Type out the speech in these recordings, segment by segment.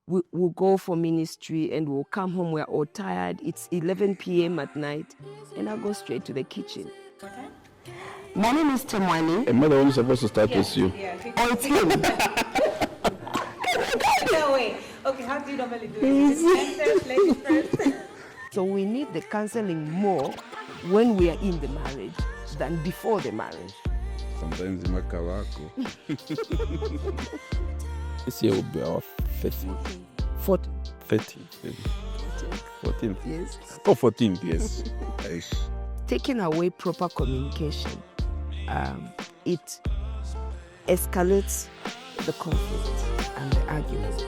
we'll go for ministry and we'll come home, we're all tired. It's 11 p.m. at night, and I'll go straight to the kitchen. My name is Temwani. And mother was supposed to start with you. Yeah. Oh, it's him. No way. Okay, how do you normally do it? Just ladies first. So we need the counseling more when we are in the marriage than before the marriage. Sometimes in Makawako. This year will be our 13th. 14th. Yes. Oh, 14th, yes. Taking away proper communication, it escalates the conflict and the argument.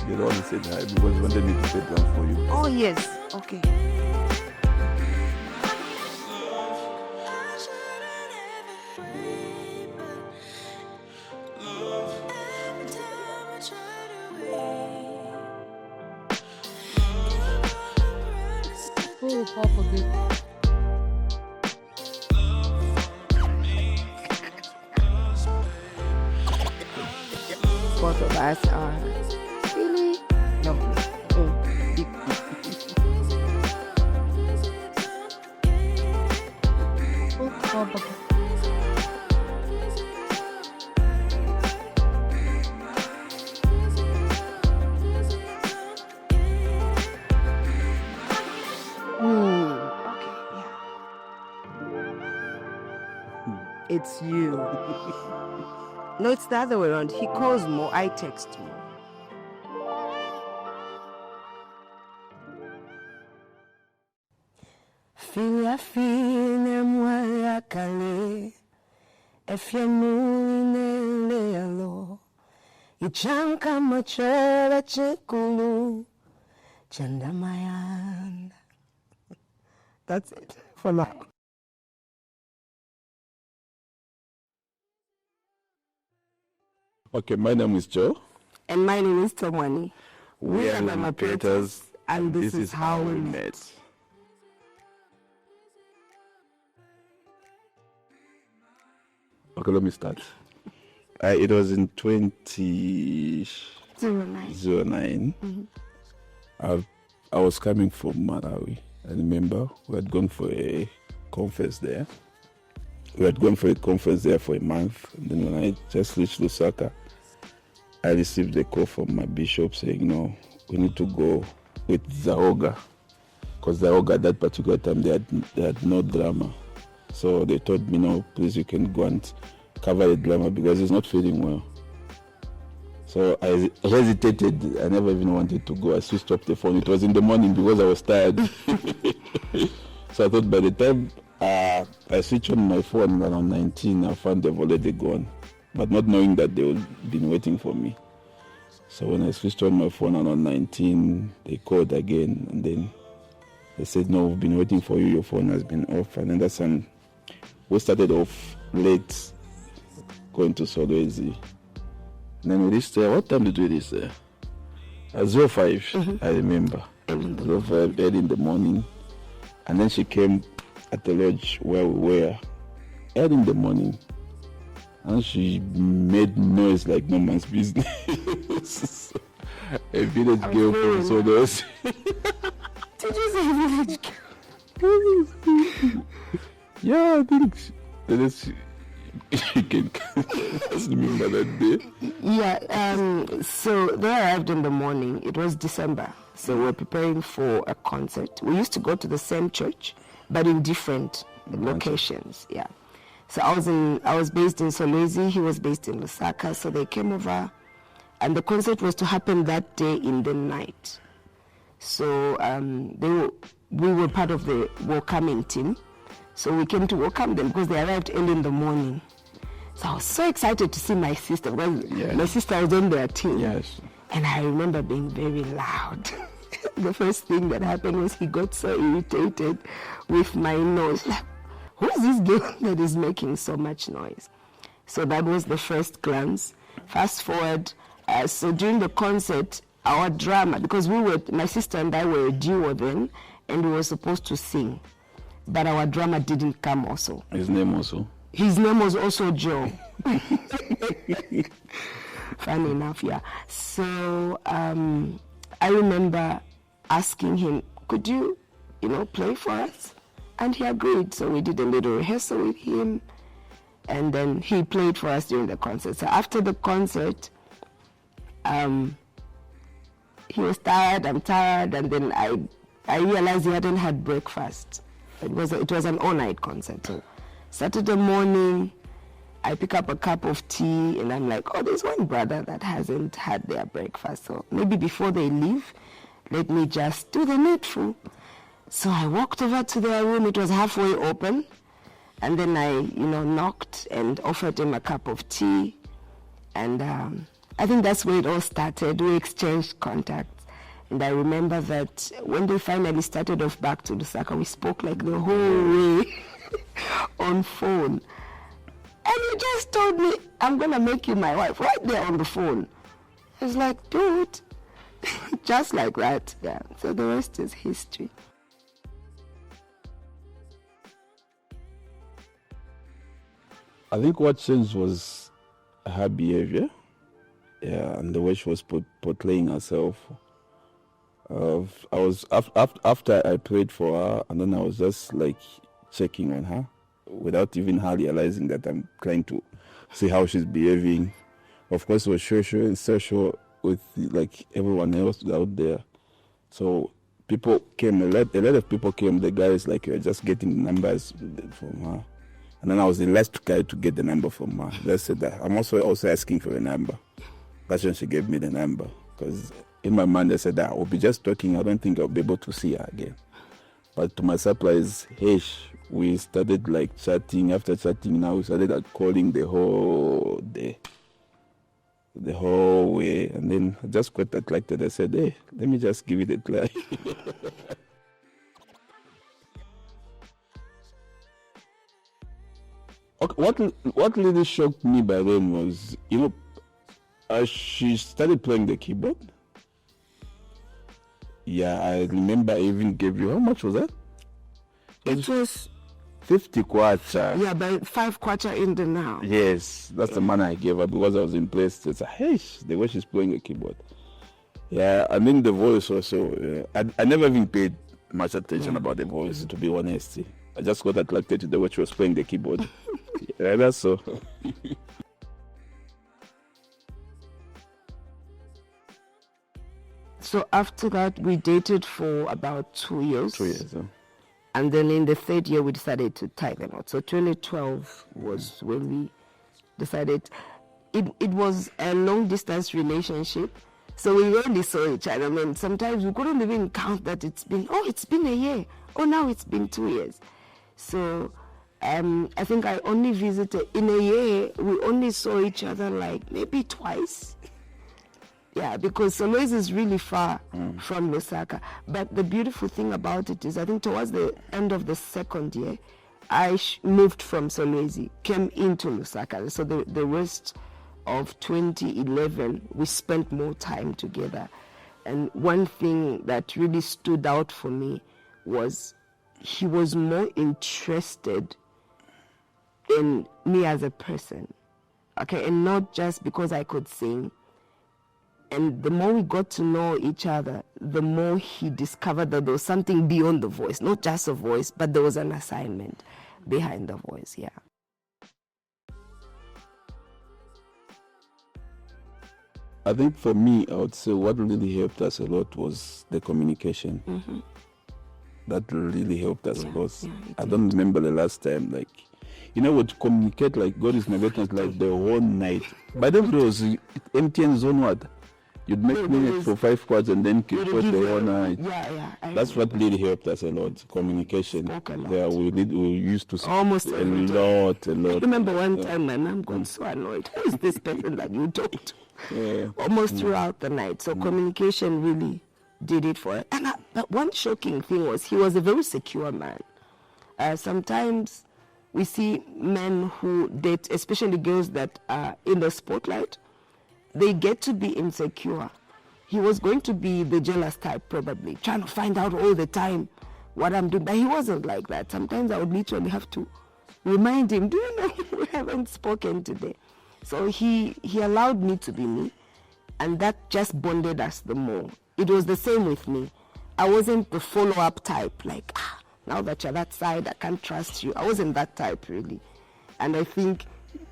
You don't want to say that because you wanted me to sit down for you. Oh, yes. Okay. Oh, Papa, good. Both of us are really lovely. Oh, Papa. Okay, yeah. It's you. No, it's the other way around. He calls more, I text more. Fila fine mwala kale, efyanule lealo, ichanka machora chekulu, chandamayan. That's it for now. Okay, my name is Joe. And my name is Toani. We are the Mupetas, and this is how we met. Okay, let me start. It was in 2009. 09. I was coming from Malawi. I remember we had gone for a conference there. We had gone for a conference there for a month. And then when I just reached Lusaka, I received a call from my bishop saying, no, we need to go with Zaoga. Because Zaoga at that particular time, they had no drama. So they told me, no, please, you can go and cover the drama because he's not feeling well. So I hesitated. I never even wanted to go. I switched off the phone. It was in the morning because I was tired. So I thought by the time I switched on my phone around 19, I found they've already gone. But not knowing that they would been waiting for me. So when I switched on my phone around 19, they called again. And then they said, no, we've been waiting for you. Your phone has been off. And then that's when we started off late going to Solwezi. And then we reached there. What time did we reach there? At 05, I remember. 05, early in the morning. And then she came at the lodge where we were early in the morning. And she made noise like no man's business. A village girl from Solwezi. Did you say village girl? Yeah, I think you can just remember that day. Yeah, so they arrived in the morning. It was December, so we were preparing for a concert. We used to go to the same church, but in different locations. Yeah. So I was based in Solwezi. He was based in Lusaka. So they came over, and the concert was to happen that day in the night. So we were part of the welcoming team. So we came to welcome them because they arrived early in the morning. So I was so excited to see my sister because my sister was on their team. Yes. And I remember being very loud. The first thing that happened was he got so irritated with my noise. Like, who is this girl that is making so much noise? So that was the first glance. Fast forward, so during the concert, our drama, because my sister and I were a duo then, and we were supposed to sing, but our drama didn't come also. His name also? His name was also Joe. Funny enough, yeah. So I remember asking him, could you, play for us? And he agreed. So we did a little rehearsal with him, and then he played for us during the concert. So after the concert, he was tired, I'm tired, and then I realized he hadn't had breakfast. It was an all-night concert. So Saturday morning, I pick up a cup of tea, and I'm like, oh, there's one brother that hasn't had their breakfast. So maybe before they leave, let me just do the needful. So I walked over to their room. It was halfway open. And then I, knocked and offered him a cup of tea. And I think that's where it all started. We exchanged contacts. And I remember that when they finally started off back to Lusaka, we spoke like the whole way on phone. And he just told me, I'm going to make you my wife right there on the phone. I was like, do it. Just like that. Yeah. So the rest is history. I think what changed was her behavior, and the way she was portraying herself. I was after I prayed for her, and then I was just like checking on her, without even her realizing that I'm trying to see how she's behaving. Of course, it was social with like everyone else out there. So people came, a lot of people came. The guys like just getting numbers from her. And then I was the last guy to get the number from her. They said that I'm also asking for a number. That's when she gave me the number. Because in my mind, I said that I'll be just talking. I don't think I'll be able to see her again. But to my surprise, we started like chatting. After chatting, now we started calling the whole day. The whole way. And then I just got attracted. I said, hey, let me just give it a try. What really shocked me by then was, as she started playing the keyboard. Yeah, I remember I even gave you, how much was that? It was 50 kwacha. Yeah, but 5 kwacha in the now. Yes, that's the money I gave her because I was impressed. It's the way she's playing the keyboard. Yeah, I mean the voice also. I never even paid much attention about the voice, to be honest. I just got attracted to the way she was playing the keyboard. Yeah, that's so. So after that, we dated for about 2 years. 2 years, yeah. And then in the 3rd year, we decided to tie the knot. So 2012 was when we decided. It was a long-distance relationship. So we rarely saw each other. I mean, sometimes we couldn't even count that it's been a year. Oh, now it's been 2 years. So I think I only visited, in a year, we only saw each other like maybe twice. Yeah, because Solwezi is really far from Lusaka. But the beautiful thing about it is, I think towards the end of the 2nd year, I moved from Solwezi, came into Lusaka. So the rest of 2011, we spent more time together. And one thing that really stood out for me was he was more interested in me as a person. Okay, and not just because I could sing. And the more we got to know each other, the more he discovered that there was something beyond the voice, not just a voice, but there was an assignment behind the voice, yeah. I think for me, I would say what really helped us a lot was the communication. Mm-hmm. That really helped us because I don't remember the last time, like, would communicate like God is my witness, like the whole night. By then, there was MTN zone what? You'd make minutes for 5 quarts and then keep it the whole night. Yeah. That's what really helped us a lot, communication. Yeah, we used to speak almost a lot. I remember one time my mom got so annoyed. Who is this person that you talk to? Yeah. Almost throughout the night. So communication really did it for it. But one shocking thing was he was a very secure man. Sometimes we see men who date, especially girls that are in the spotlight, they get to be insecure. he was going to be the jealous type, probably, trying to find out all the time what I'm doing. But he wasn't like that. Sometimes I would literally have to remind him, do you know we haven't spoken today? So he allowed me to be me, and that just bonded us the more. It was the same with me. I wasn't the follow-up type, like, now that you're that side, I can't trust you. I wasn't that type, really. And I think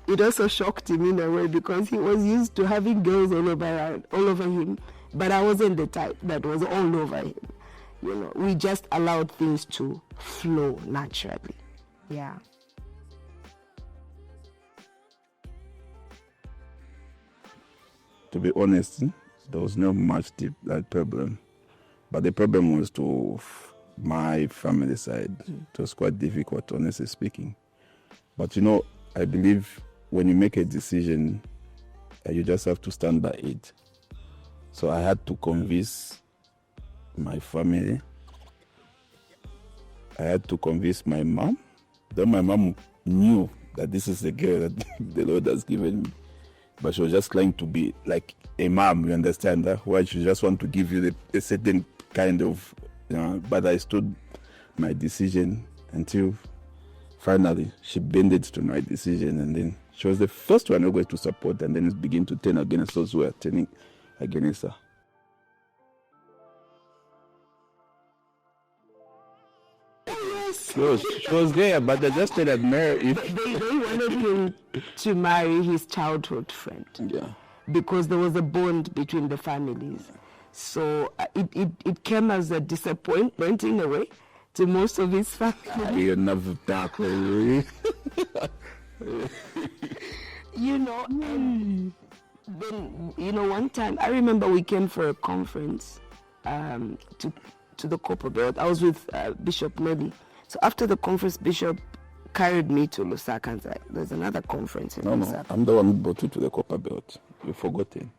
it also shocked him in a way, because he was used to having girls all over him, but I wasn't the type that was all over him. You know, we just allowed things to flow naturally. Yeah. To be honest, there was not much that problem. But the problem was to my family side. It was quite difficult, honestly speaking. But you know, I believe when you make a decision, you just have to stand by it. So I had to convince my family. I had to convince my mom. Then my mom knew that this is the girl that the Lord has given me. But she was just trying to be like a mom, you understand that? Why she just want to give you a certain kind of, but I stood my decision until finally she bended to my decision, and then she was the first one to support, and then it began to turn against those who were turning against her. She was there, but they just said marry. They wanted him to marry his childhood friend. Yeah. Because there was a bond between the families. So it came as a disappointment in a way to most of his family. You're never back, really. You know, and then, you know, one time, I remember we came for a conference to the Copper Belt. I was with Bishop Nelly. So after the conference, Bishop carried me to Lusaka and said, there's another conference in Lusaka. No, I'm the one who brought you to the Copper Belt. You've forgotten.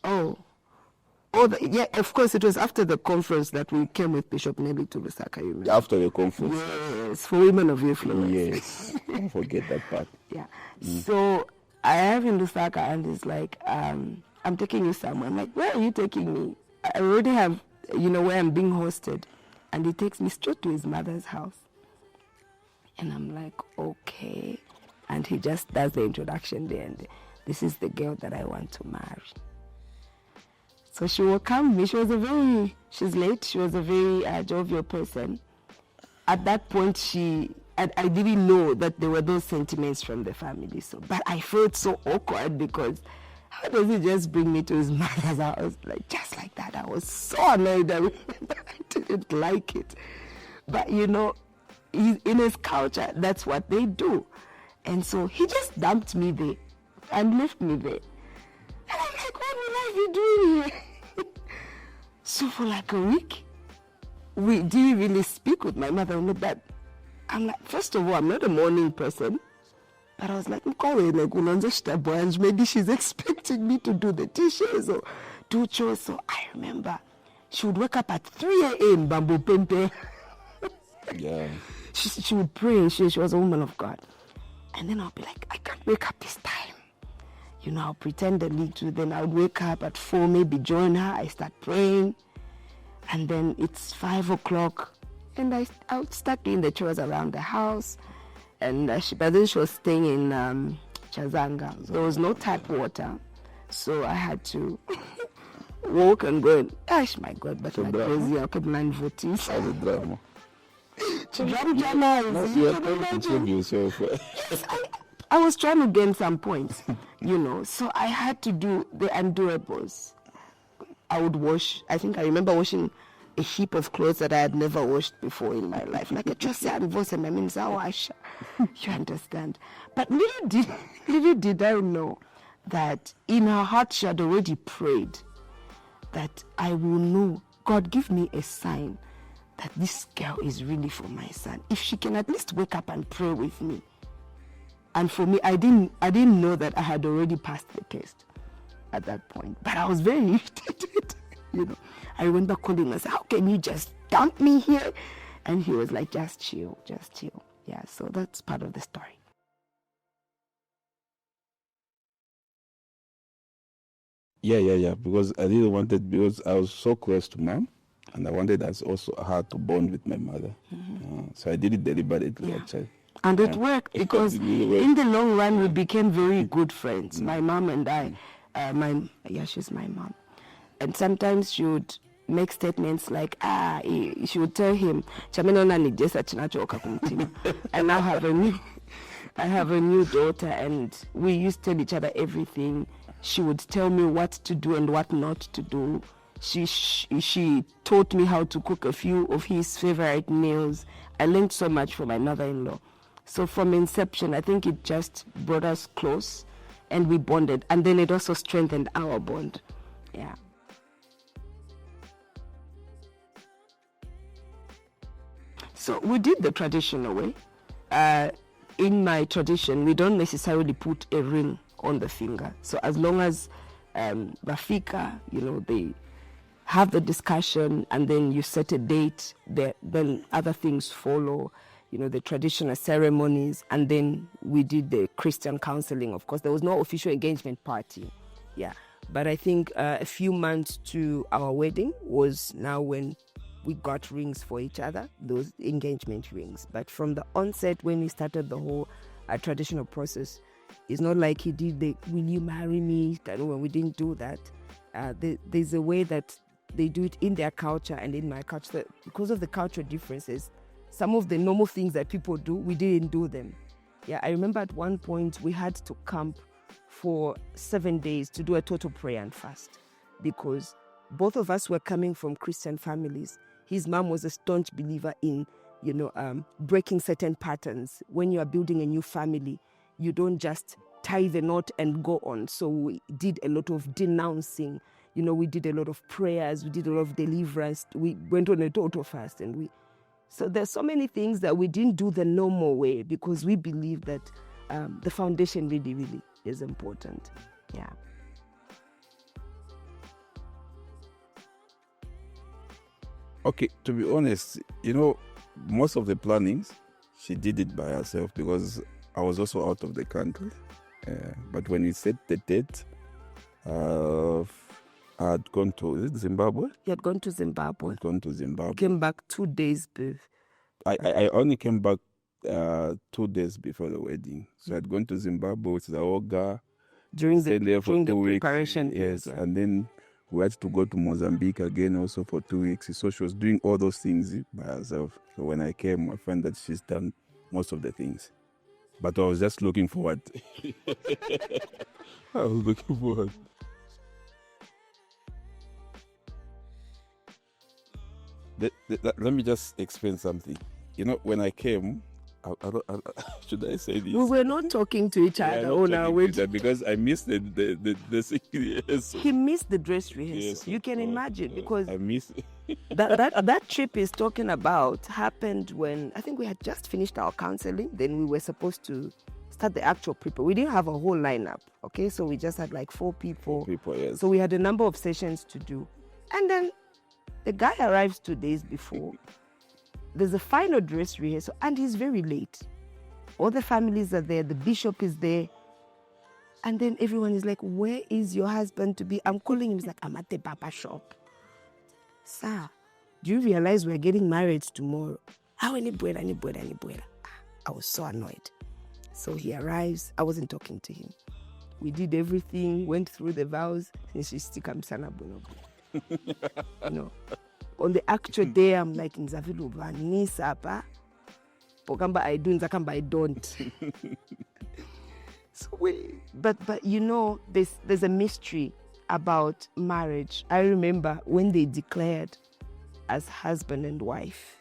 Yeah, of course, it was after the conference that we came with Bishop Nelly to Lusaka, you remember? After the conference? Yes, for women of influence. Yes, don't forget that part. Yeah. So I have in Lusaka, and it's like, I'm taking you somewhere. I'm like, where are you taking me? I already have, you know, where I'm being hosted. And he takes me straight to his mother's house. And I'm like, okay. And he just does the introduction there. And this is the girl that I want to marry. So she welcomed me. She's late. She was a very jovial person. At that point, I didn't know that there were those sentiments from the family. But I felt so awkward, because how does he just bring me to his mother's house? Like, just like that. I was so annoyed. I remember I didn't like it. But, you know, in his culture, that's what they do. And so he just dumped me there and left me there. And I'm like, what will I be doing here? So for like a week, we didn't really speak with my mother. I'm like, first of all, I'm not a morning person. But I was like, maybe she's expecting me to do the dishes or do chores. So I remember she would wake up at 3 a.m. Bambo Pempe. Yeah. She would pray. She was a woman of God. And then I'll be like, I can't wake up this time. You know, I'll pretend a little. Then I would wake up at 4, maybe join her. I start praying. And then it's 5 o'clock. And I would start doing the chores around the house. And by then she was staying in Chazanga. So there was no tap water. So I had to walk and go and, gosh, my God, but like crazy, I kept 9 votes. Drama. I was trying to gain some points, you know. So I had to do the undoables. I would wash, I think I remember washing a heap of clothes that I had never washed before in my life. Like, just and I mean, you understand. But little did I know that in her heart she had already prayed that I will know, God, give me a sign that this girl is really for my son. If she can at least wake up and pray with me. And for me, I didn't know that I had already passed the test at that point. But I was very irritated. You know, I remember calling and saying, how can you just dump me here? And he was like, just chill. Yeah, so that's part of the story. Yeah. Because I didn't want it, because I was so close to mom, and I wanted us also her to bond with my mother. So I did it deliberately, actually. And it worked, because It really worked. in the long run, we became very good friends. My mom and I, she's my mom. And sometimes she would make statements like, she would tell him, "Chaminona ni jesa chinachoka kumtima." And now I have a new daughter, and we used to tell each other everything. She would tell me what to do and what not to do. She taught me how to cook a few of his favorite meals. I learned so much from my mother-in-law. So from inception, I think it just brought us close, and we bonded. And then it also strengthened our bond. Yeah. So we did the traditional way. In my tradition, we don't necessarily put a ring on the finger. So as long as Rafika, they have the discussion, and then you set a date, then other things follow, the traditional ceremonies, and then we did the Christian counseling. Of course, there was no official engagement party. Yeah. But I think a few months to our wedding was now when we got rings for each other, those engagement rings. But from the onset, when we started the whole traditional process, it's not like he did the "will you marry me?" When we didn't do that. There's a way that they do it in their culture and in my culture. Because of the cultural differences, some of the normal things that people do, we didn't do them. Yeah, I remember at one point we had to camp for 7 days to do a total prayer and fast, because both of us were coming from Christian families. His mom was a staunch believer in, breaking certain patterns. When you are building a new family, you don't just tie the knot and go on. So we did a lot of denouncing. We did a lot of prayers. We did a lot of deliverance. We went on a total fast, so there's so many things that we didn't do the normal way, because we believe that the foundation really, really is important. Yeah. Okay, to be honest, most of the plannings, she did it by herself, because I was also out of the country. But when we set the date, I had gone to Zimbabwe. You had gone to Zimbabwe. I'd gone to Zimbabwe. Came back 2 days before. I only came back 2 days before the wedding. So I'd gone to Zimbabwe with the Oga. During the weeks. preparation. Yes, yeah. And then we had to go to Mozambique again also for 2 weeks. So she was doing all those things by herself. So when I came, I found that she's done most of the things. But I was just looking forward. I was looking forward. Let me just explain something. When I came, should I say this? We were not talking to each other on our way. Because I missed the yes. He missed the dress rehearsal. Yes, you can imagine, because I missed that trip he's talking about happened when I think we had just finished our counseling. Then we were supposed to start the actual prepare. We didn't have a whole lineup, okay? So we just had like 4 people. 4 people, yes. So we had a number of sessions to do. And then the guy arrives 2 days before. There's a final dress rehearsal, and he's very late. All the families are there. The bishop is there. And then everyone is like, "Where is your husband to be?" I'm calling him. He's like, "I'm at the barber shop." "Sir, do you realize we're getting married tomorrow?" I was so annoyed. So he arrives. I wasn't talking to him. We did everything, went through the vows. On the actual day, I'm like, "Nisapa, Pokamba I do, Nzakamba I don't." So but there's a mystery about marriage. I remember when they declared as husband and wife,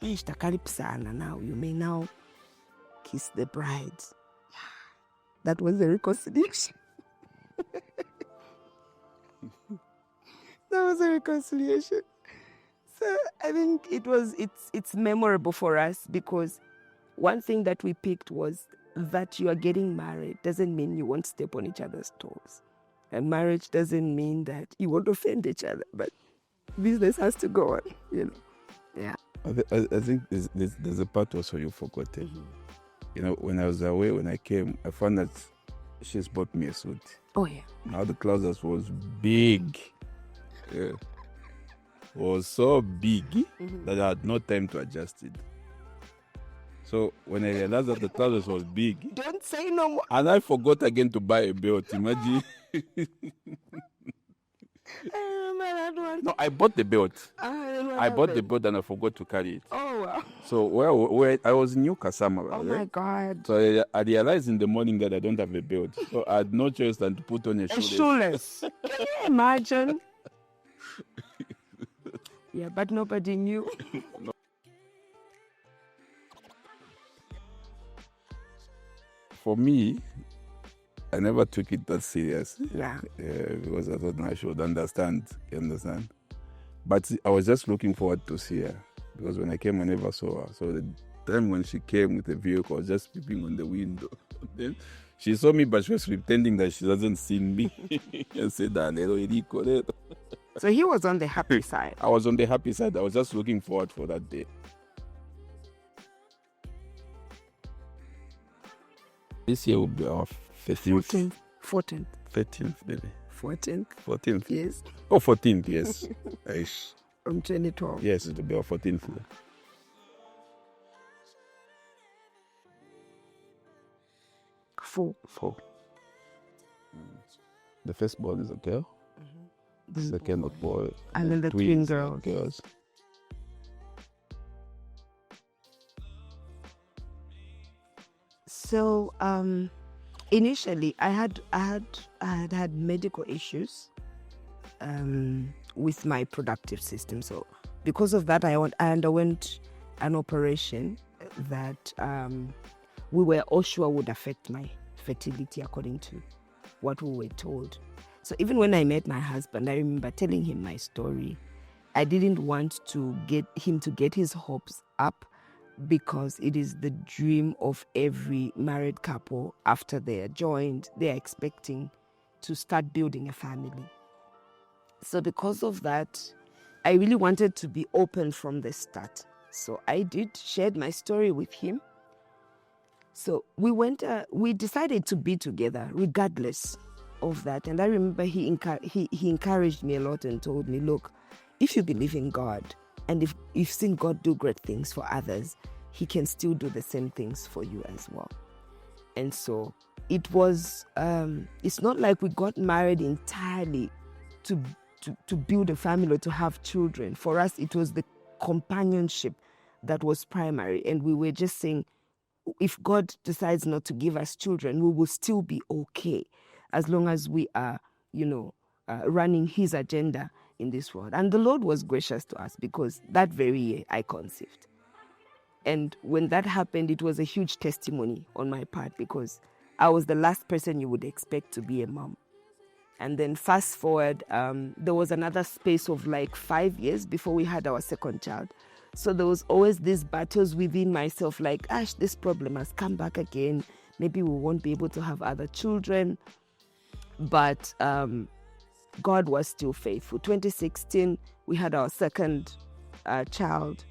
now you may now kiss the bride. That was a reconciliation. That was a reconciliation. So I think it's memorable for us, because one thing that we picked was that you are getting married doesn't mean you won't step on each other's toes. And marriage doesn't mean that you won't offend each other, but business has to go on, Yeah. I think there's a part also you forgot. When I was away, when I came, I found that she's bought me a suit. Oh, yeah. Now the trousers was big. Yeah. Was so big that I had no time to adjust it. So when I realized that the trousers was big, Don't say no more. and I forgot again to buy a belt. Imagine. I remember that one. No, I bought the belt. I bought the the belt and I forgot to carry it. Oh, wow. So where I was in New Kasama. Oh, right? my God. So I realized in the morning that I don't have a belt. So I had no choice than to put on a A shoelace. shoeless. Can you imagine? Yeah, but nobody knew. For me, I never took it that serious. Yeah. Because I thought I should understand. You understand? But I was just looking forward to see her. Because when I came, I never saw her. So the time when she came with the vehicle, I was just peeping on the window. Then she saw me, but she was pretending that she doesn't see me. And said, So he was on the happy side. I was on the happy side. I was just looking forward for that day. This year will be our 15th. 14th. 13th, maybe. 14th. 14th. Yes. Oh, 14th, yes. Aish. From 2012. Yes, it will be our 14th. Four. The firstborn is a girl. The second a boy. And then the twin twins girls. are girls. So initially I had medical issues with my productive system. So because of that, I underwent an operation that we were all sure would affect my fertility according to what we were told. So even when I met my husband, I remember telling him my story. I didn't want to get him to get his hopes up, because it is the dream of every married couple. After they are joined, they are expecting to start building a family. So because of that, I really wanted to be open from the start. So I shared my story with him. So we decided to be together regardless of that. And I remember he encouraged me a lot and told me, look, if you believe in God, and if you've seen God do great things for others, he can still do the same things for you as well. And so it was, it's not like we got married entirely to build a family or to have children. For us, it was the companionship that was primary. And we were just saying, if God decides not to give us children, we will still be okay as long as we are, running his agenda in this world. And the Lord was gracious to us, because that very year I conceived. And when that happened, it was a huge testimony on my part, because I was the last person you would expect to be a mom. And then fast forward, there was another space of like 5 years before we had our second child. So there was always these battles within myself, like, Ash, this problem has come back again. Maybe we won't be able to have other children. But God was still faithful. 2016, we had our second child.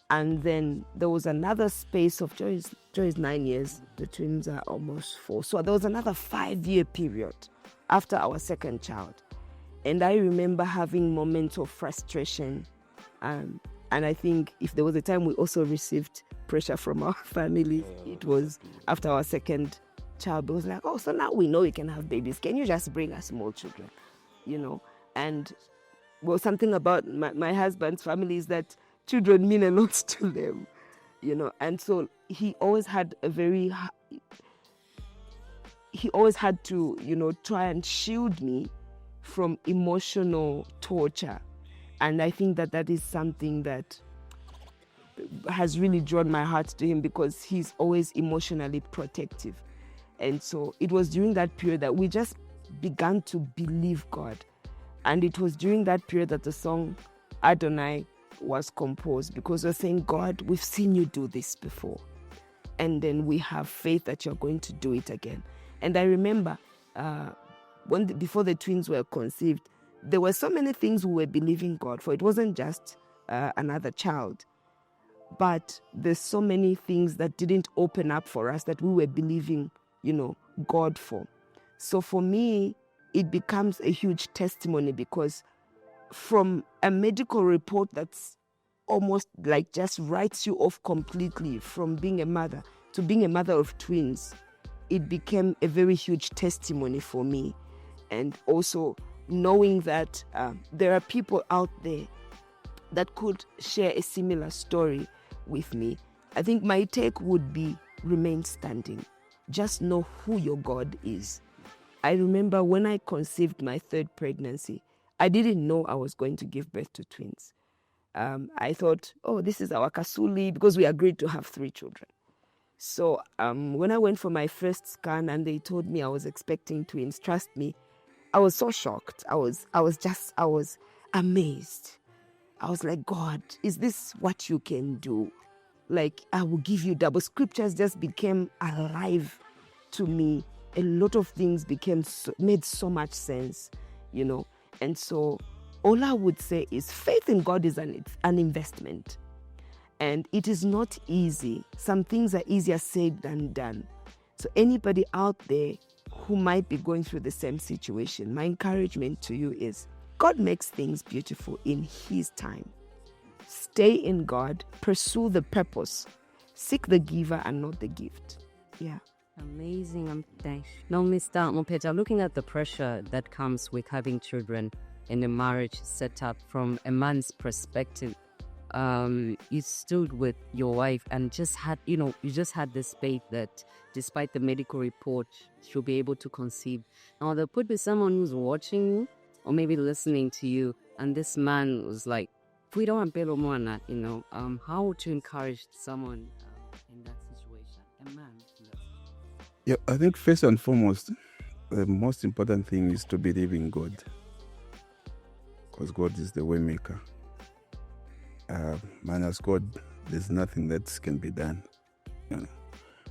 And then there was another space of Joy is 9 years. The twins are almost 4. So there was another 5-year period after our second child. And I remember having moments of frustration. And I think if there was a time we also received pressure from our family, it was after our second child. It was like, oh, so now we know we can have babies. Can you just bring us small children? And well, something about my husband's family is that children mean a lot to them, and so he always had to, try and shield me from emotional torture. And I think that is something that has really drawn my heart to him, because he's always emotionally protective. And so it was during that period that we just began to believe God. And it was during that period that the song Adonai was composed, because we're saying, God, we've seen you do this before. And then we have faith that you're going to do it again. And I remember before the twins were conceived, there were so many things we were believing God for. It wasn't just another child, but there's so many things that didn't open up for us that we were believing, God for. So for me, it becomes a huge testimony, because from a medical report that's almost like just writes you off completely from being a mother to being a mother of twins, it became a very huge testimony for me. And also knowing that there are people out there that could share a similar story with me. I think my take would be remain standing. Just know who your God is. I remember when I conceived my third pregnancy, I didn't know I was going to give birth to twins. I thought, oh, this is our kasuli, because we agreed to have 3 children. So when I went for my first scan and they told me I was expecting twins, trust me, I was so shocked. I was amazed. I was like, God, is this what you can do? Like, I will give you double. Scriptures just became alive to me. A lot of things made so much sense, you know. And so all I would say is faith in God is an investment. And it is not easy. Some things are easier said than done. So anybody out there who might be going through the same situation, my encouragement to you is God makes things beautiful in His time. Stay in God, pursue the purpose, seek the giver and not the gift. Yeah. Amazing. Now, Mr. Mupeta, looking at the pressure that comes with having children in a marriage set up from a man's perspective, you stood with your wife and just had this faith that despite the medical report, she'll be able to conceive. Now, there could be someone who's watching you or maybe listening to you, and this man was like, if we don't want pelo moana, how would you encourage someone in that situation? A man. Yeah, I think first and foremost, the most important thing is to believe in God, because God is the way maker. Minus God, there's nothing that can be done.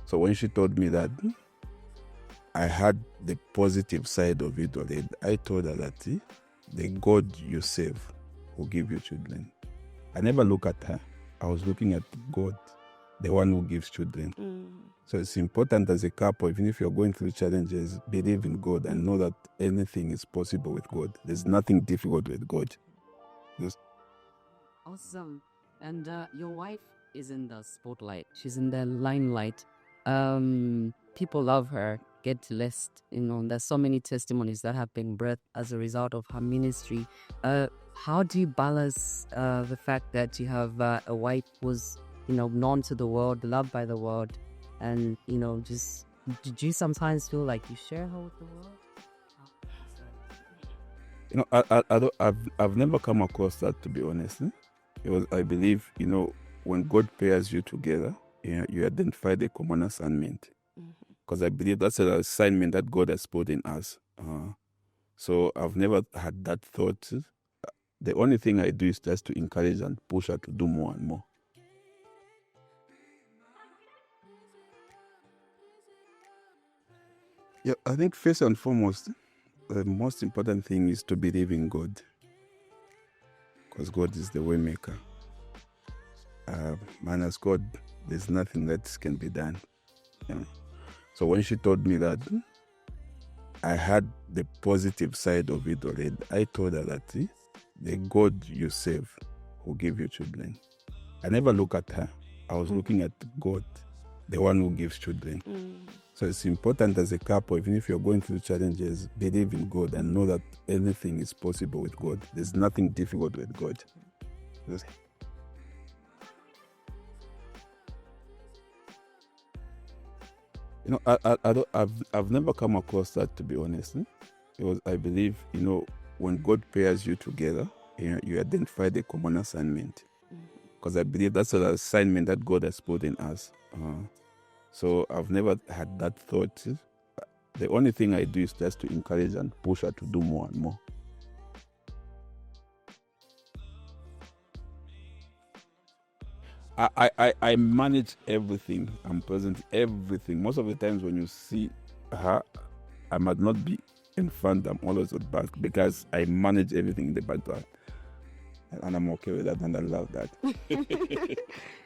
So when she told me that, I had the positive side of it already. I told her that the God you serve will give you children. I never look at her. I was looking at God, the one who gives children. So it's important as a couple, even if you're going through challenges, believe in God and know that anything is possible with God. There's nothing difficult with God. Awesome. And your wife is in the spotlight. She's in the limelight. People love her, get blessed. There's so many testimonies that have been birthed as a result of her ministry. How do you balance the fact that you have a wife who's, known to the world, loved by the world, and, just, did you sometimes feel like you share her with the world? I've never come across that, to be honest. I believe, when God pairs you together, you identify the common assignment. Because I believe that's an assignment that God has put in us. So I've never had that thought. The only thing I do is just to encourage and push her to do more and more. Yeah, I think first and foremost, the most important thing is to believe in God, because God is the way maker. Minus God, there's nothing that can be done. So when she told me that, I had the positive side of it already. I told her that the God you serve will give you children. I never look at her. I was looking at God, the one who gives children. So it's important as a couple, even if you're going through challenges, believe in God and know that anything is possible with God. There's nothing difficult with God. I've never come across that, to be honest. Because I believe, when God pairs you together, you identify the common assignment. Because I believe that's an assignment that God has put in us. So I've never had that thought. The only thing I do is just to encourage and push her to do more and more. I manage everything. I'm present everything. Most of the times when you see her, I might not be in front. I'm always at back because I manage everything in the background, and I'm okay with that, and I love that.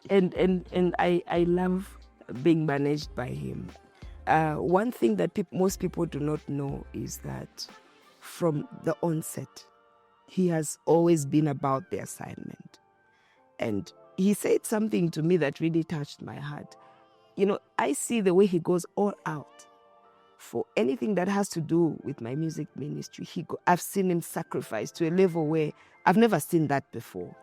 and I love being managed by him. one thing that most people do not know is that from the onset, he has always been about the assignment. And he said something to me that really touched my heart. I see the way he goes all out for anything that has to do with my music ministry. I've seen him sacrifice to a level where I've never seen that before.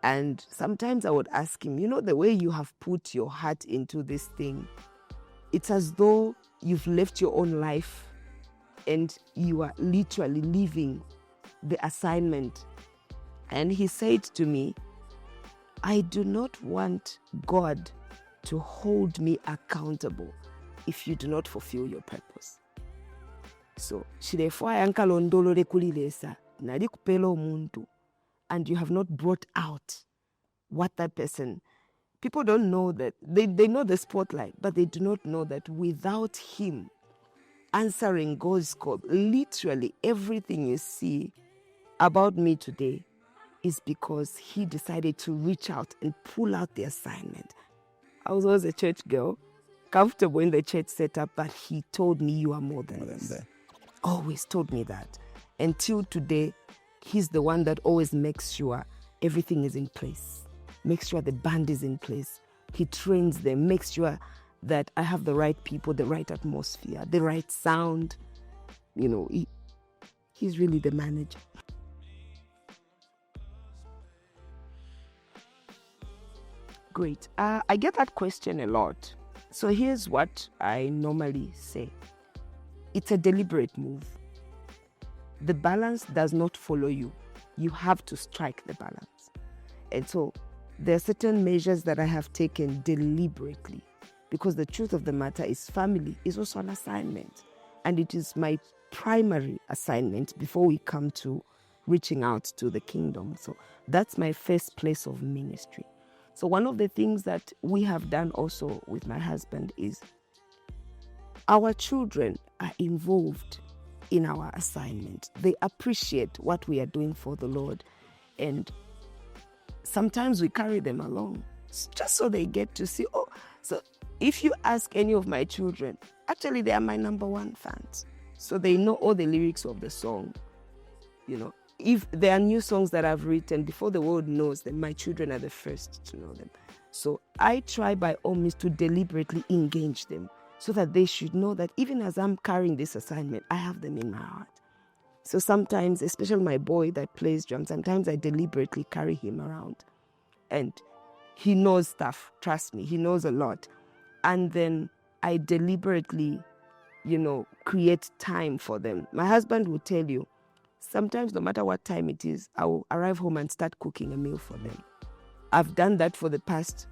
And sometimes I would ask him, the way you have put your heart into this thing, it's as though you've left your own life and you are literally living the assignment. And he said to me, I do not want God to hold me accountable if you do not fulfill your purpose. So, shirefwa yankalondolole kulilesa, nali kupela omuntu, and you have not brought out what that person. People don't know that. They know the spotlight, but they do not know that without him answering God's call, literally everything you see about me today is because he decided to reach out and pull out the assignment. I was always a church girl, comfortable in the church setup, but he told me you are more than this. Always told me that. Until today, he's the one that always makes sure everything is in place, makes sure the band is in place. He trains them, makes sure that I have the right people, the right atmosphere, the right sound. He's really the manager. Great. I get that question a lot. So here's what I normally say. It's a deliberate move. The balance does not follow you. You have to strike the balance. And so there are certain measures that I have taken deliberately, because the truth of the matter is family is also an assignment. And it is my primary assignment before we come to reaching out to the kingdom. So that's my first place of ministry. So one of the things that we have done also with my husband is our children are involved in our assignment. They appreciate what we are doing for the Lord. And sometimes we carry them along just so they get to see. So if you ask any of my children, actually they are my number one fans. So they know all the lyrics of the song. If there are new songs that I've written, before the world knows them, my children are the first to know them. So I try by all means to deliberately engage them so that they should know that even as I'm carrying this assignment, I have them in my heart. So sometimes, especially my boy that plays drums, sometimes I deliberately carry him around. And he knows stuff, trust me, he knows a lot. And then I deliberately, create time for them. My husband will tell you, sometimes, no matter what time it is, I will arrive home and start cooking a meal for them. I've done that for the past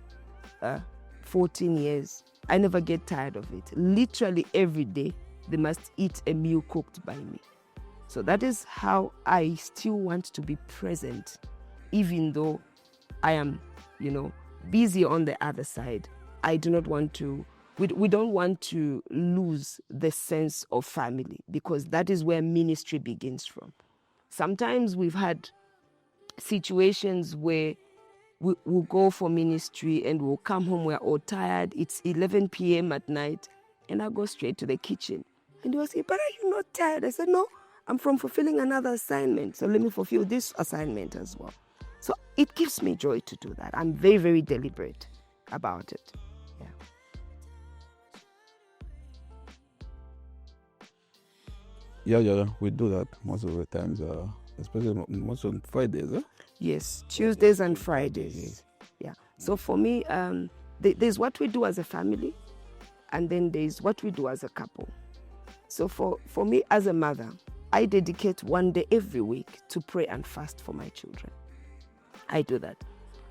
14 years. I never get tired of it. Literally every day, they must eat a meal cooked by me. So that is how I still want to be present, even though I am, busy on the other side. I do not want to, we don't want to lose the sense of family, because that is where ministry begins from. Sometimes we've had situations where we'll go for ministry and we'll come home, we're all tired, it's 11 p.m. at night, and I go straight to the kitchen. And they'll say, but are you not tired? I said, no, I'm from fulfilling another assignment, so let me fulfill this assignment as well. So it gives me joy to do that. I'm very, very deliberate about it. Yeah, we do that most of the times, especially most on Fridays. Huh? Yes, Tuesdays and Fridays. Yeah. So for me, there's what we do as a family, and then there's what we do as a couple. So for me as a mother, I dedicate one day every week to pray and fast for my children. I do that.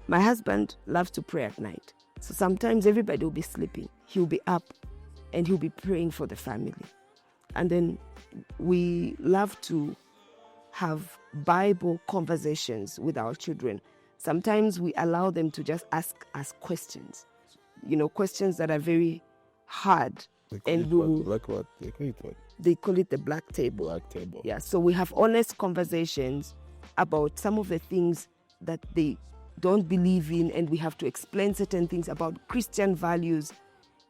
My husband loves to pray at night. So sometimes everybody will be sleeping. He'll be up and he'll be praying for the family. And then we love to have Bible conversations with our children. Sometimes we allow them to just ask us questions, questions that are very hard. They call it what? They call it the black table. Black table. Yeah, so we have honest conversations about some of the things that they don't believe in, and we have to explain certain things about Christian values.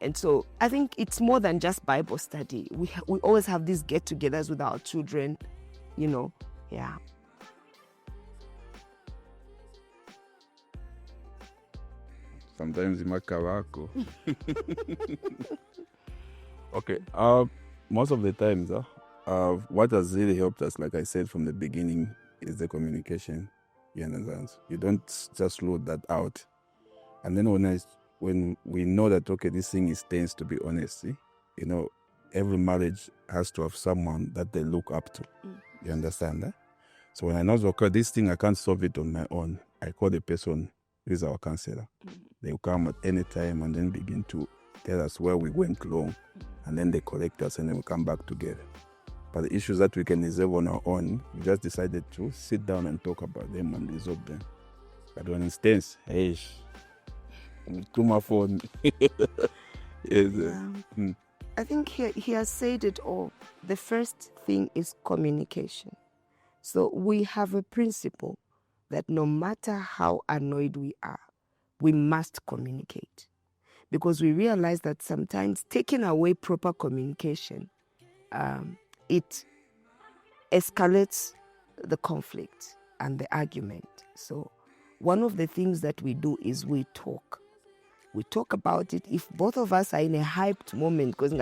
And so I think it's more than just Bible study. We always have these get-togethers with our children, yeah. Sometimes imaka wako. Okay. Most of the times, what has really helped us, like I said from the beginning, is the communication. You understand? You don't just load that out. And then when we know that, okay, this thing is tense, to be honest, see? Every marriage has to have someone that they look up to. You understand that? So when I know, okay, this thing, I can't solve it on my own, I call the person who is our counselor. They will come at any time and then begin to tell us where we went wrong. And then they correct us and then we come back together. But the issues that we can resolve on our own, we just decided to sit down and talk about them and resolve them. But for instance, hey, to my phone. Yes. I think he has said it all. The first thing is communication. So we have a principle that no matter how annoyed we are, we must communicate. Because we realize that sometimes taking away proper communication, it escalates the conflict and the argument. So one of the things that we do is we talk. We talk about it. If both of us are in a hyped moment, because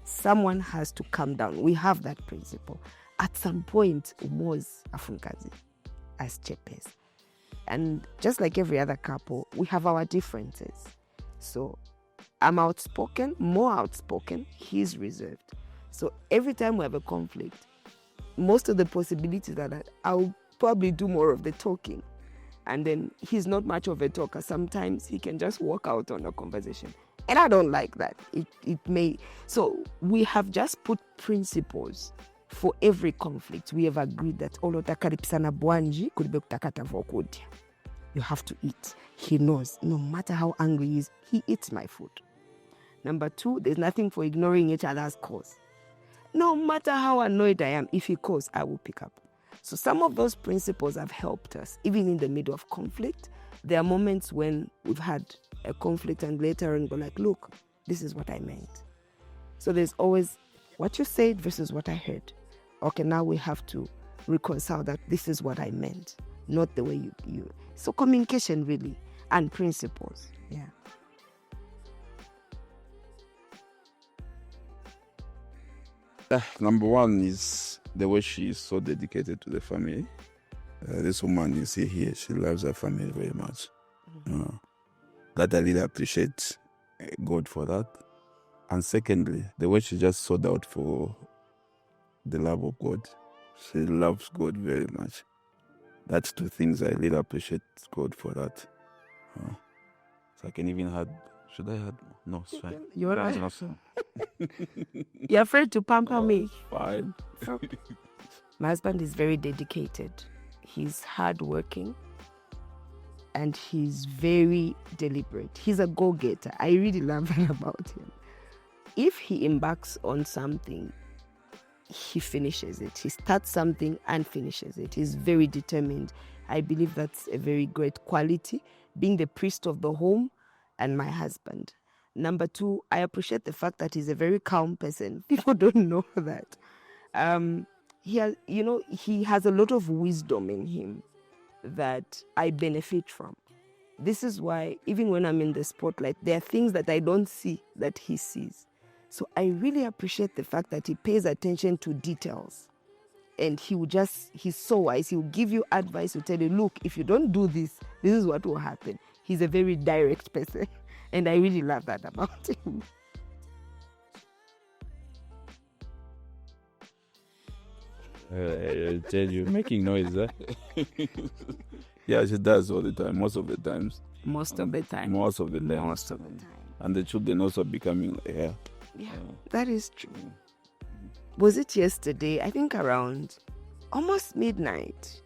someone has to calm down. We have that principle. At some point, Umoz Afunkazi as chepes. And just like every other couple, we have our differences. So I'm outspoken, more outspoken, he's reserved. So every time we have a conflict, most of the possibilities are that I'll probably do more of the talking. And then he's not much of a talker. Sometimes he can just walk out on a conversation. And I don't like that. It may. So we have just put principles for every conflict. We have agreed that you have to eat. He knows, no matter how angry he is, he eats my food. Number 2, there's nothing for ignoring each other's calls. No matter how annoyed I am, if he calls, I will pick up. So some of those principles have helped us, even in the middle of conflict. There are moments when we've had a conflict and later on go like, look, this is what I meant. So there's always what you said versus what I heard. Okay, now we have to reconcile that this is what I meant, not the way you. So communication really, and principles, yeah. Number 1 is the way she is so dedicated to the family. This woman you see here, she loves her family very much. That I really appreciate God for that. And secondly, the way she just sold out for the love of God. She loves God very much. That's 2 things I really appreciate God for that. So I can even add. Should I add? No, it's fine. You're right. That's not You're afraid to pamper me. fine. My husband is very dedicated. He's hardworking and he's very deliberate. He's a go-getter. I really love that about him. If he embarks on something, he finishes it. He starts something and finishes it. He's very determined. I believe that's a very great quality, being the priest of the home and my husband. Number 2, I appreciate the fact that he's a very calm person. People don't know that. He has a lot of wisdom in him that I benefit from. This is why even when I'm in the spotlight, there are things that I don't see that he sees. So I really appreciate the fact that he pays attention to details. And he's so wise. He will give you advice. He'll tell you, look, if you don't do this, this is what will happen. He's a very direct person. And I really love that about him. I tell you, making noise, eh? Yeah, she does all the time, most of the times. Most of the time. Most of the time. Most of the time. And the children also becoming, Yeah, that is true. Was it yesterday? I think around almost midnight.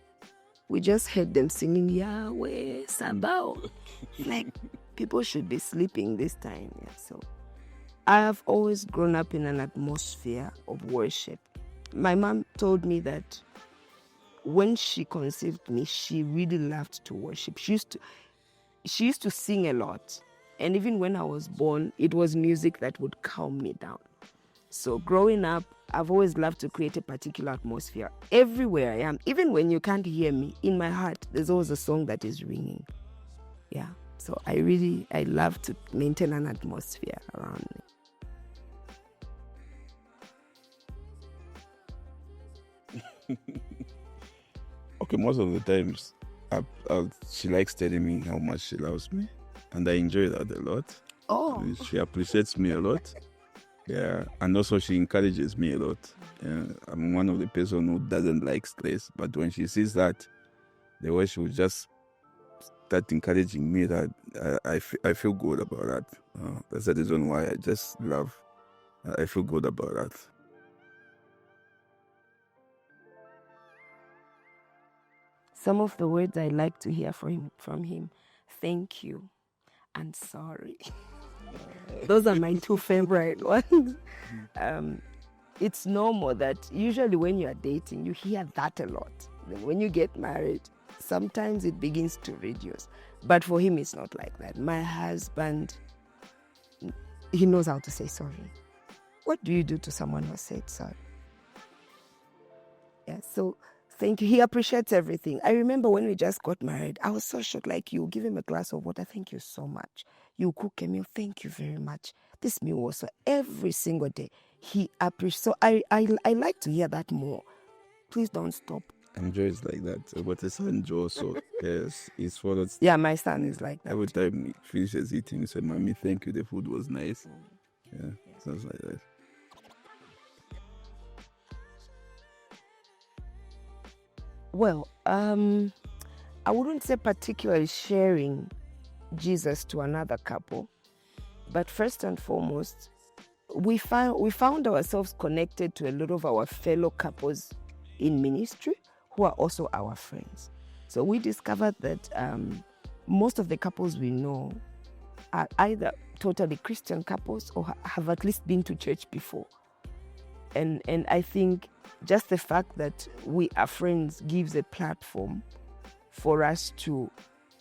We just heard them singing Yahweh Sabao. Like people should be sleeping this time. Yeah. So I have always grown up in an atmosphere of worship. My mom told me that when she conceived me, she really loved to worship. She used to, she used to sing a lot. And even when I was born, it was music that would calm me down. So growing up, I've always loved to create a particular atmosphere. Everywhere I am, even when you can't hear me, in my heart, there's always a song that is ringing. Yeah. So I love to maintain an atmosphere around me. Okay, most of the times, she likes telling me how much she loves me, and I enjoy that a lot. Oh. She appreciates me a lot. Yeah, and also she encourages me a lot. Yeah, I'm one of the person who doesn't like stress, but when she sees that, the way she will just start encouraging me, that I feel good about that. That's the reason why I just love. I feel good about that. Some of the words I like to hear from him, thank you and sorry. Those are my two favorite ones. It's normal that usually when you are dating, you hear that a lot. Then when you get married, sometimes it begins to reduce. But for him, it's not like that. My husband, he knows how to say sorry. What do you do to someone who said sorry? Yeah, so thank you. He appreciates everything. I remember when we just got married, I was so shocked. Like, you give him a glass of water, thank you so much. You cook a meal, thank you very much. This meal was so every single day. He appreciates. So I like to hear that more. Please don't stop. And Joe is like that. But the son Joe also, yes, he's followed. Yeah, my son is like that. Every time he finishes eating, he said, "Mommy, thank you. The food was nice." Yeah, sounds like that. Well, I wouldn't say particularly sharing Jesus to another couple, but first and foremost, we found ourselves connected to a lot of our fellow couples in ministry who are also our friends. So we discovered that most of the couples we know are either totally Christian couples or have at least been to church before. And I think just the fact that we are friends gives a platform for us to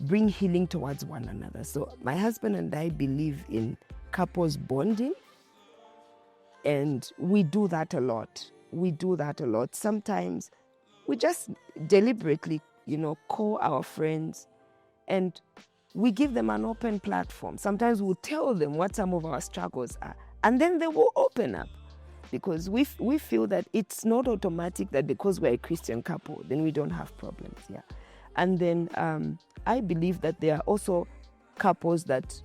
bring healing towards one another. So my husband and I believe in couples bonding, and we do that a lot. Sometimes we just deliberately, call our friends and we give them an open platform. Sometimes we'll tell them what some of our struggles are, and then they will open up. Because we feel that it's not automatic that because we're a Christian couple, then we don't have problems. Yeah. And then I believe that there are also couples that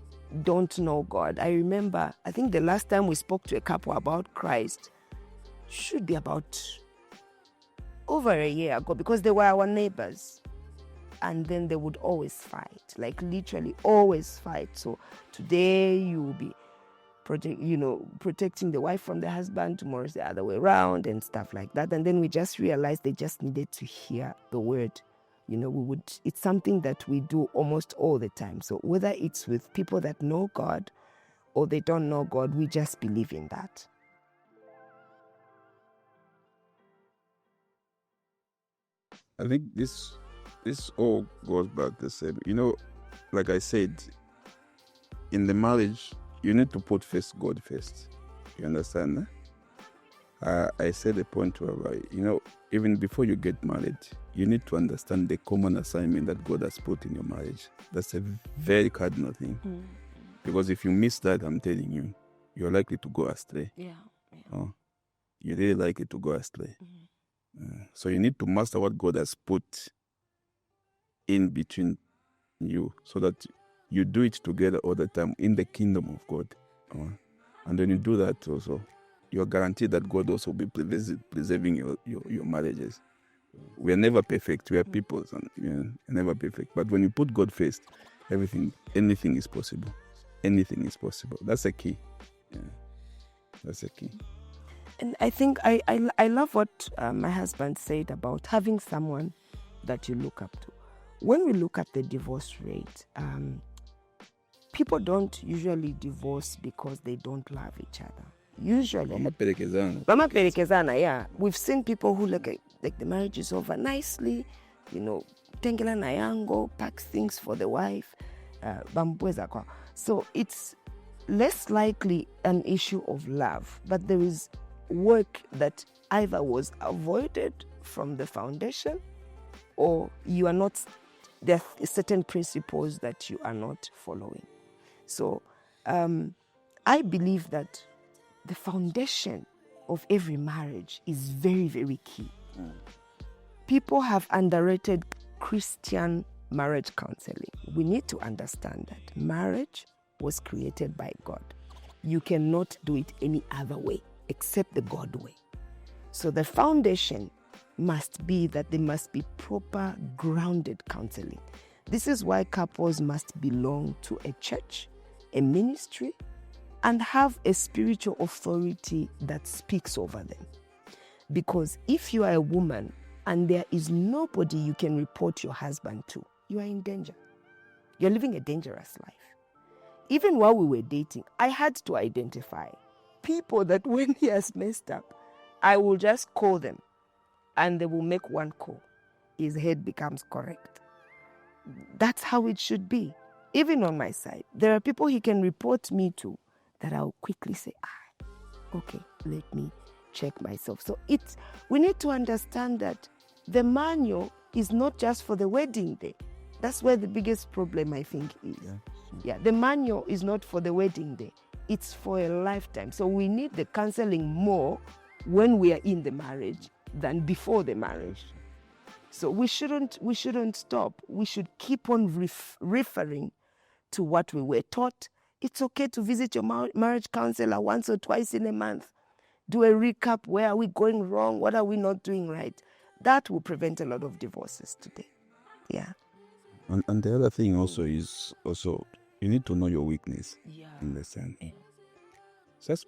don't know God. I remember, I think the last time we spoke to a couple about Christ should be about over a year ago, because they were our neighbors. And then they would always fight, like literally always fight. So today you will be protecting the wife from the husband, tomorrow it's the other way around and stuff like that. And then we just realized they just needed to hear the word. It's something that we do almost all the time. So whether it's with people that know God or they don't know God, we just believe in that. I think this all goes back the same. Like I said, in the marriage, you need to put God first. You understand? I said a point where, even before you get married, you need to understand the common assignment that God has put in your marriage. That's a very cardinal thing. Mm-hmm. Because if you miss that, I'm telling you, you're likely to go astray. Yeah. You're really likely to go astray. Mm-hmm. So you need to master what God has put in between you, so that you do it together all the time in the kingdom of God. And when you do that also, you're guaranteed that God also will be preserving your marriages. We are never perfect. We are people, and we are never perfect. But when you put God first, anything is possible. Anything is possible. That's a key. Yeah. That's a key. And I think I love what my husband said about having someone that you look up to. When we look at the divorce rate, people don't usually divorce because they don't love each other. Usually. Mama perekezana, yeah. We've seen people who like the marriage is over nicely, tengela na yango, packs things for the wife, bambweza kwa. So it's less likely an issue of love, but there is work that either was avoided from the foundation, or you are not, there are certain principles that you are not following. So I believe that the foundation of every marriage is very, very key. People have underrated Christian marriage counseling. We need to understand that marriage was created by God. You cannot do it any other way except the God way. So the foundation must be that there must be proper grounded counseling. This is why couples must belong to a church, a ministry, and have a spiritual authority that speaks over them. Because if you are a woman and there is nobody you can report your husband to, you are in danger. You're living a dangerous life. Even while we were dating, I had to identify people that when he has messed up, I will just call them and they will make one call. His head becomes correct. That's how it should be. Even on my side, there are people he can report me to that I'll quickly say, okay, let me check myself. So we need to understand that the manual is not just for the wedding day. That's where the biggest problem, I think, is. Yeah, the manual is not for the wedding day. It's for a lifetime. So we need the counseling more when we are in the marriage than before the marriage. So we shouldn't stop. We should keep on referring to what we were taught. It's okay to visit your marriage counselor once or twice in a month. Do a recap. Where are we going wrong? What are we not doing right? That will prevent a lot of divorces today. Yeah. And the other thing also is you need to know your weakness. Yeah. Understand? Just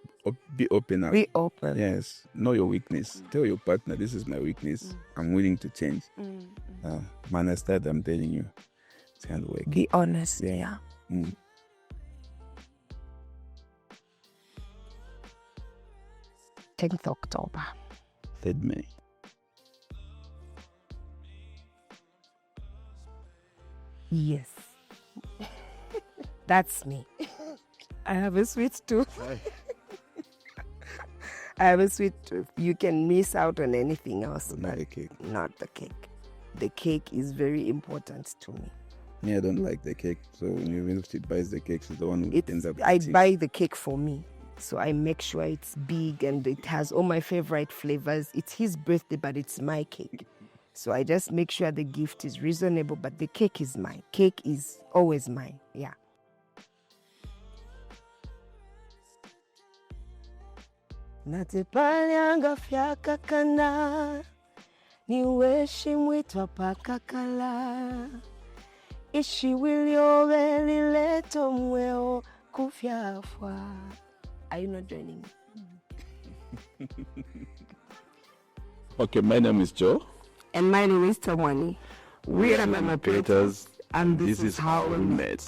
be open up. Be open. Yes. Know your weakness. Tell your partner, this is my weakness. I'm willing to change. Man, I started, I'm telling you. It's kind of work. Be honest. Yeah. 10th October. 3rd May. Yes. That's me. I have a sweet tooth. I have a sweet tooth. You can miss out on anything else. Not the cake. Not the cake. The cake is very important to me. Yeah, I don't like the cake. So when she buys the cake, she's the one who ends up I eating. buy the cake for me. So I make sure it's big and it has all my favorite flavors. It's his birthday, but it's my cake. So I just make sure the gift is reasonable, but the cake is mine. Cake is always mine. Yeah. Natipalianga fyakakana niweshi mwitwa pakakala ishi wiliowe leto mweo kufyafwa. Are you not joining me? Okay, my name is Joe. And my name is Temwani. We are the Mupetas, and this is how we met.